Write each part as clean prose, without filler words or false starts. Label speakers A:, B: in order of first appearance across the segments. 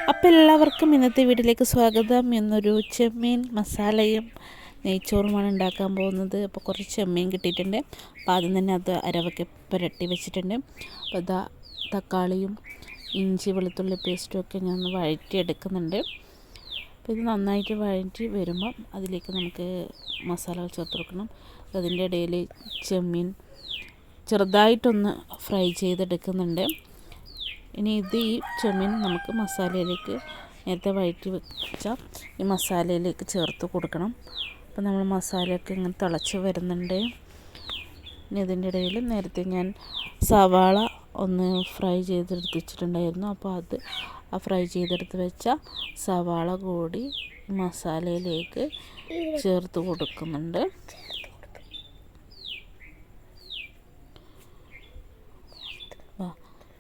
A: അപ്പോൾ എല്ലാവർക്കും ഇന്നത്തെ വീട്ടിലേക്ക് സ്വാഗതം. എന്നൊരു ചെമ്മീൻ മസാലയും നെയ്ച്ചോറുമാണ് ഉണ്ടാക്കാൻ പോകുന്നത്. അപ്പോൾ കുറച്ച് ചെമ്മീൻ കിട്ടിയിട്ടുണ്ട്. അപ്പോൾ ആദ്യം തന്നെ അത് അരവൊക്കെ പുരട്ടി വെച്ചിട്ടുണ്ട്. അപ്പോൾ ഇതാ തക്കാളിയും ഇഞ്ചി വെളുത്തുള്ളി പേസ്റ്റും ഒക്കെ ഞാൻ ഒന്ന് വഴറ്റിയെടുക്കുന്നുണ്ട്. അപ്പോൾ ഇത് നന്നായിട്ട് വഴറ്റി വരുമ്പം അതിലേക്ക് നമുക്ക് മസാലകൾ ചേർത്ത് കൊടുക്കണം. അതിൻ്റെ ഇടയിൽ ചെമ്മീൻ ചെറുതായിട്ടൊന്ന് ഫ്രൈ ചെയ്തെടുക്കുന്നുണ്ട്. ഇനി ഈ ചെമ്മീൻ നമുക്ക് മസാലയിലേക്ക് നേരത്തെ വഴറ്റി വെച്ച ഈ മസാലയിലേക്ക് ചേർത്ത് കൊടുക്കണം. അപ്പോൾ നമ്മൾ മസാലയൊക്കെ ഇങ്ങനെ തിളച്ച് വരുന്നുണ്ട്. ഇനി ഇതിൻ്റെ ഇടയിൽ നേരത്തെ ഞാൻ സവാള ഒന്ന് ഫ്രൈ ചെയ്തെടുത്ത് വെച്ചിട്ടുണ്ടായിരുന്നു. അപ്പോൾ അത് ആ ഫ്രൈ ചെയ്തെടുത്ത് വെച്ച സവാള കൂടി മസാലയിലേക്ക് ചേർത്ത് കൊടുക്കുന്നുണ്ട്.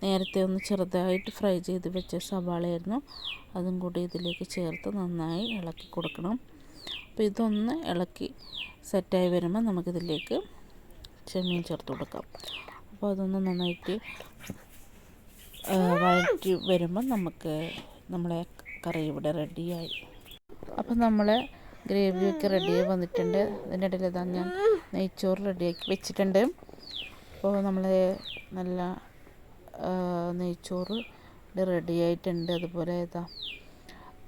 A: നേരത്തെ ഒന്ന് ചെറുതായിട്ട് ഫ്രൈ ചെയ്ത് വെച്ച സവാളയായിരുന്നു. അതും കൂടി ഇതിലേക്ക് ചേർത്ത് നന്നായി ഇളക്കി കൊടുക്കണം. അപ്പോൾ ഇതൊന്ന് ഇളക്കി സെറ്റായി വരുമ്പോൾ നമുക്കിതിലേക്ക് ചെമ്മീൻ ചേർത്ത് കൊടുക്കാം. അപ്പോൾ അതൊന്ന് നന്നായിട്ട് വഴറ്റി വരുമ്പോൾ നമുക്ക് നമ്മളെ കറി ഇവിടെ റെഡിയായി. അപ്പോൾ നമ്മളെ ഗ്രേവിയൊക്കെ റെഡിയായി വന്നിട്ടുണ്ട്. അതിൻ്റെ ഇടയിൽ ഇതാ ഞാൻ നെയ്ച്ചോറ് റെഡിയാക്കി വെച്ചിട്ടുണ്ട്. അപ്പോൾ നമ്മൾ നല്ല നെയ്ച്ചോറ് റെഡി ആയിട്ടുണ്ട്. അതുപോലെ ഇതാ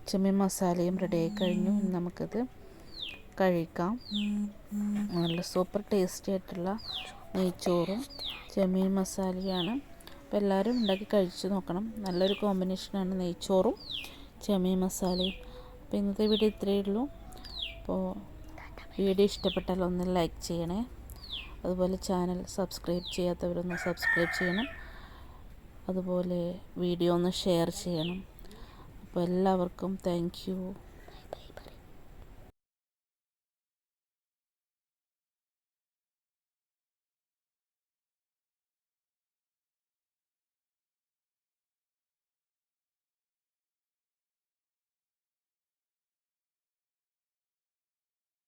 A: ചെമ്മീൻ മസാലയും റെഡിയായി കഴിഞ്ഞു. ഇനി നമുക്കത് കഴിക്കാം. നല്ല സൂപ്പർ ടേസ്റ്റി ആയിട്ടുള്ള നെയ്ച്ചോറും ചെമ്മീൻ മസാലയാണ്. അപ്പോൾ എല്ലാവരും ഉണ്ടാക്കി കഴിച്ച് നോക്കണം. നല്ലൊരു കോമ്പിനേഷനാണ് നെയ്ച്ചോറും ചെമ്മീൻ മസാലയും. അപ്പോൾ ഇന്നത്തെ വീഡിയോ ഇത്രയേ ഉള്ളൂ. അപ്പോൾ വീഡിയോ ഇഷ്ടപ്പെട്ടാൽ ഒന്ന് ലൈക്ക് ചെയ്യണേ. അതുപോലെ ചാനൽ സബ്സ്ക്രൈബ് ചെയ്യാത്തവരൊന്ന് സബ്സ്ക്രൈബ് ചെയ്യണം. അതുപോലെ വീഡിയോ ഒന്ന് ഷെയർ ചെയ്യണം. അപ്പോൾ എല്ലാവർക്കും താങ്ക് യു.